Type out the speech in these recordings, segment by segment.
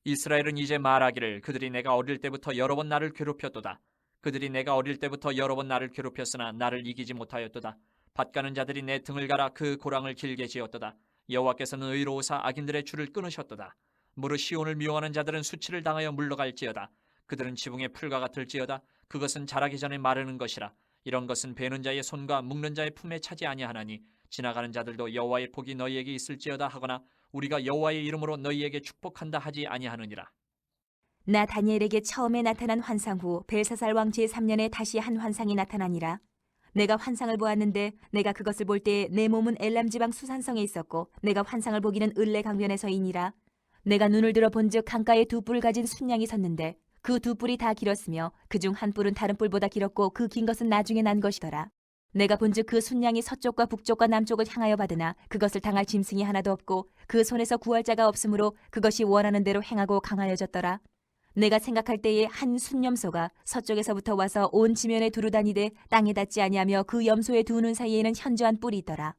이스라엘은 이제 말하기를 그들이 내가 어릴 때부터 여러 번 나를 괴롭혔도다. 그들이 내가 어릴 때부터 여러 번 나를 괴롭혔으나 나를 이기지 못하였도다. 밭가는 자들이 내 등을 갈아 그 고랑을 길게 지었도다. 여호와께서는 의로우사 악인들의 줄을 끊으셨도다. 무릇 시온을 미워하는 자들은 수치를 당하여 물러갈지어다. 그들은 지붕의 풀과 같을지어다. 그것은 자라기 전에 마르는 것이라. 이런 것은 베는 자의 손과 묶는 자의 품에 차지 아니하나니 지나가는 자들도 여호와의 복이 너희에게 있을지어다 하거나 우리가 여호와의 이름으로 너희에게 축복한다 하지 아니하느니라. 나 다니엘에게 처음에 나타난 환상 후 벨사살 왕 제3년에 다시 한 환상이 나타나니라. 내가 환상을 보았는데 내가 그것을 볼 때에 내 몸은 엘람 지방 수산성에 있었고 내가 환상을 보기는 을레 강변에서이니라. 내가 눈을 들어 본즉 강가에 두 뿔을 가진 순양이 섰는데 그 두 뿔이 다 길었으며 그중 한 뿔은 다른 뿔보다 길었고 그 긴 것은 나중에 난 것이더라. 내가 본즉 그 순양이 서쪽과 북쪽과 남쪽을 향하여 받으나 그것을 당할 짐승이 하나도 없고 그 손에서 구할 자가 없으므로 그것이 원하는 대로 행하고 강하여졌더라. 내가 생각할 때에 한 순염소가 서쪽에서부터 와서 온 지면에 두루 다니되 땅에 닿지 아니하며 그 염소의 두 눈 사이에는 현저한 뿔이 있더라.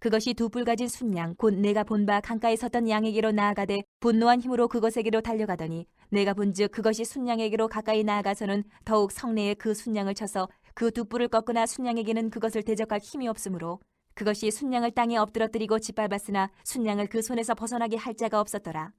그것이 두 뿔 가진 순양 곧 내가 본 바 강가에 섰던 양에게로 나아가되 분노한 힘으로 그것에게로 달려가더니 내가 본즉 그것이 순양에게로 가까이 나아가서는 더욱 성내에 그 순양을 쳐서 그 두 뿔을 꺾으나 순양에게는 그것을 대적할 힘이 없으므로 그것이 순양을 땅에 엎드러뜨리고 짓밟았으나 순양을 그 손에서 벗어나게 할 자가 없었더라.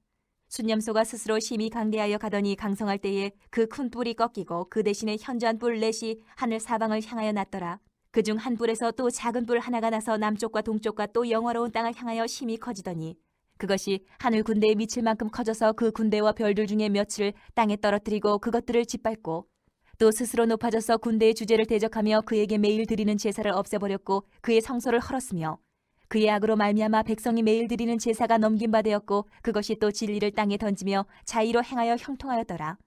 순염소가 스스로 심히 강대하여 가더니 강성할 때에 그 큰 뿔이 꺾이고 그 대신에 현저한 뿔 넷이 하늘 사방을 향하여 났더라. 그중 한 뿔에서 또 작은 뿔 하나가 나서 남쪽과 동쪽과 또 영화로운 땅을 향하여 심히 커지더니 그것이 하늘 군대에 미칠 만큼 커져서 그 군대와 별들 중에 며칠을 땅에 떨어뜨리고 그것들을 짓밟고 또 스스로 높아져서 군대의 주제를 대적하며 그에게 매일 드리는 제사를 없애버렸고 그의 성소를 헐었으며 그의 악으로 말미암아 백성이 매일 드리는 제사가 넘긴 바 되었고 그것이 또 진리를 땅에 던지며 자의로 행하여 형통하였더라.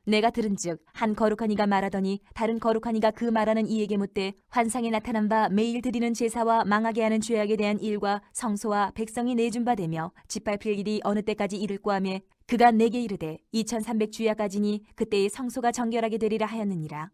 내가 들은즉 한 거룩한 이가 말하더니 다른 거룩한 이가 그 말하는 이에게 묻되 환상에 나타난 바 매일 드리는 제사와 망하게 하는 죄악에 대한 일과 성소와 백성이 내준 바 되며 짓밟힐 일이 어느 때까지 이를꼬 하며 그가 내게 이르되 2300주야까지니 그때의 성소가 정결하게 되리라 하였느니라.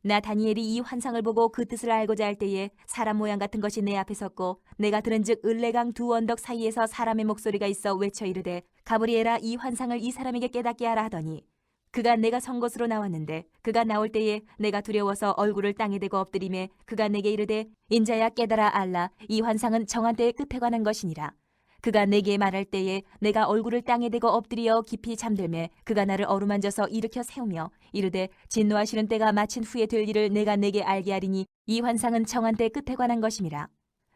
나 다니엘이 이 환상을 보고 그 뜻을 알고자 할 때에 사람 모양 같은 것이 내 앞에 섰고 내가 들은즉 을레강 두 언덕 사이에서 사람의 목소리가 있어 외쳐 이르되 가브리엘아 이 환상을 이 사람에게 깨닫게 하라 하더니 그가 내가 선 곳으로 나왔는데 그가 나올 때에 내가 두려워서 얼굴을 땅에 대고 엎드리매 그가 내게 이르되 인자야 깨달아 알라 이 환상은 정한 때의 끝에 관한 것이니라. 그가 내게 말할 때에 내가 얼굴을 땅에 대고 엎드려 깊이 잠들매 그가 나를 어루만져서 일으켜 세우며 이르되 진노하시는 때가 마친 후에 될 일을 내가 내게 알게 하리니 이 환상은 정한 때 끝에 관한 것임이라.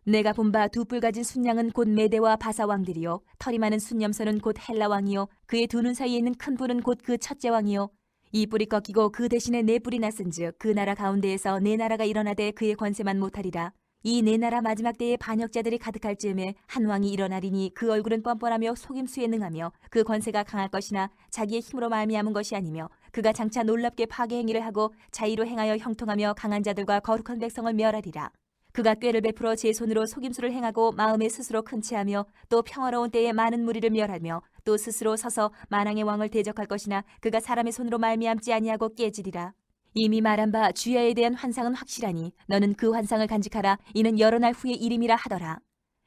내가 본 바 두 뿔 가진 순양은 곧 메대와 바사 왕들이요 털이 많은 순염소는 곧 헬라 왕이요 그의 두 눈 사이에 있는 큰 뿔은 곧 그 첫째 왕이요 이 뿔이 꺾이고 그 대신에 네 뿔이 났은즉 그 나라 가운데에서 네 나라가 일어나되 그의 권세만 못하리라. 이 네 나라 마지막 때에 반역자들이 가득할 즈음에 한 왕이 일어나리니 그 얼굴은 뻔뻔하며 속임수에 능하며 그 권세가 강할 것이나 자기의 힘으로 말미암은 것이 아니며 그가 장차 놀랍게 파괴 행위를 하고 자의로 행하여 형통하며 강한 자들과 거룩한 백성을 멸하리라. 그가 꾀를 베풀어 제 손으로 속임수를 행하고 마음에 스스로 큰 채하며 또 평화로운 때에 많은 무리를 멸하며 또 스스로 서서 만왕의 왕을 대적할 것이나 그가 사람의 손으로 말미암지 아니하고 깨지리라. 이미 말한 바 주야에 대한 환상은 확실하니 너는 그 환상을 간직하라. 이는 여러 날 후의 일임이라 하더라.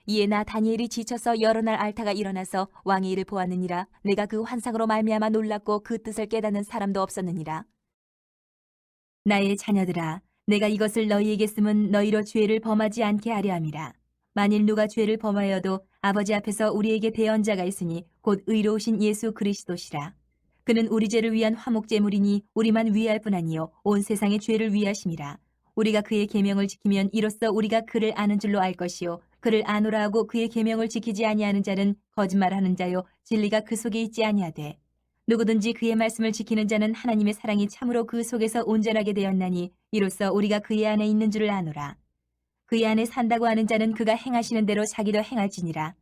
이에 나 다니엘이 지쳐서 여러 날 앓다가 일어나서 왕의 일을 보았느니라. 내가 그 환상으로 말미암아 놀랐고 그 뜻을 깨닫는 사람도 없었느니라. 나의 자녀들아, 내가 이것을 너희에게 쓰면 너희로 죄를 범하지 않게 하려 함이라. 만일 누가 죄를 범하여도 아버지 앞에서 우리에게 대언자가 있으니 곧 의로우신 예수 그리스도시라. 그는 우리 죄를 위한 화목제물이니 우리만 위할 뿐 아니요 온 세상의 죄를 위하심이라. 우리가 그의 계명을 지키면 이로써 우리가 그를 아는 줄로 알 것이요 그를 아노라 하고 그의 계명을 지키지 아니하는 자는 거짓말하는 자요 진리가 그 속에 있지 아니하되 누구든지 그의 말씀을 지키는 자는 하나님의 사랑이 참으로 그 속에서 온전하게 되었나니 이로써 우리가 그의 안에 있는 줄을 아노라. 그의 안에 산다고 하는 자는 그가 행하시는 대로 자기도 행할지니라.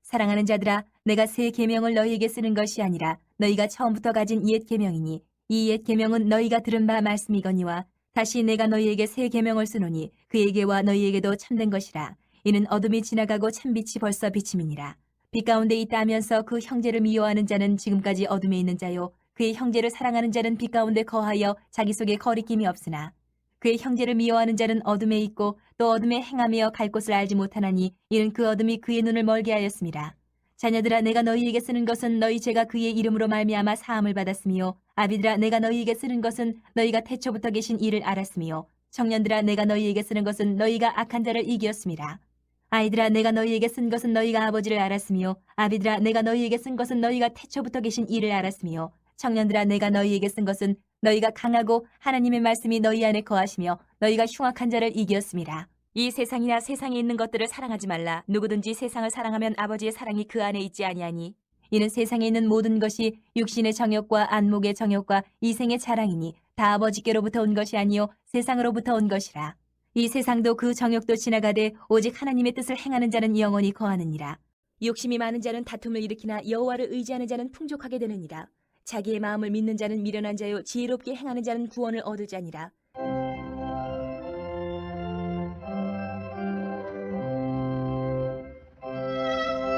사랑하는 자들아, 내가 새 계명을 너희에게 쓰는 것이 아니라 너희가 처음부터 가진 옛 계명이니 이 옛 계명은 너희가 들은 바 말씀이거니와 다시 내가 너희에게 새 계명을 쓰노니 그에게와 너희에게도 참된 것이라. 이는 어둠이 지나가고 참빛이 벌써 비침이니라. 빛 가운데 있다 하면서 그 형제를 미워하는 자는 지금까지 어둠에 있는 자요 그의 형제를 사랑하는 자는 빛 가운데 거하여 자기 속에 거리낌이 없으나 그의 형제를 미워하는 자는 어둠에 있고 또 어둠에 행하며 갈 곳을 알지 못하나니 이는 그 어둠이 그의 눈을 멀게 하였습니다. 자녀들아 내가 너희에게 쓰는 것은 너희 죄가 그의 이름으로 말미암아 사함을 받았으며 아비들아 내가 너희에게 쓰는 것은 너희가 태초부터 계신 이를 알았으며 청년들아 내가 너희에게 쓰는 것은 너희가 악한 자를 이기었음이라. 아이들아 내가 너희에게 쓴 것은 너희가 아버지를 알았으며 아비들아 내가 너희에게 쓴 것은 너희가 태초부터 계신 이를 알았으며 청년들아 내가 너희에게 쓴 것은 너희가 강하고 하나님의 말씀이 너희 안에 거하시며 너희가 흉악한 자를 이기었음이라. 이 세상이나 세상에 있는 것들을 사랑하지 말라. 누구든지 세상을 사랑하면 아버지의 사랑이 그 안에 있지 아니하니 이는 세상에 있는 모든 것이 육신의 정욕과 안목의 정욕과 이생의 자랑이니 다 아버지께로부터 온 것이 아니요 세상으로부터 온 것이라. 이 세상도 그 정욕도 지나가되 오직 하나님의 뜻을 행하는 자는 영원히 거하느니라. 욕심이 많은 자는 다툼을 일으키나 여호와를 의지하는 자는 풍족하게 되느니라. 자기의 마음을 믿는 자는 미련한 자요 지혜롭게 행하는 자는 구원을 얻을 자니라.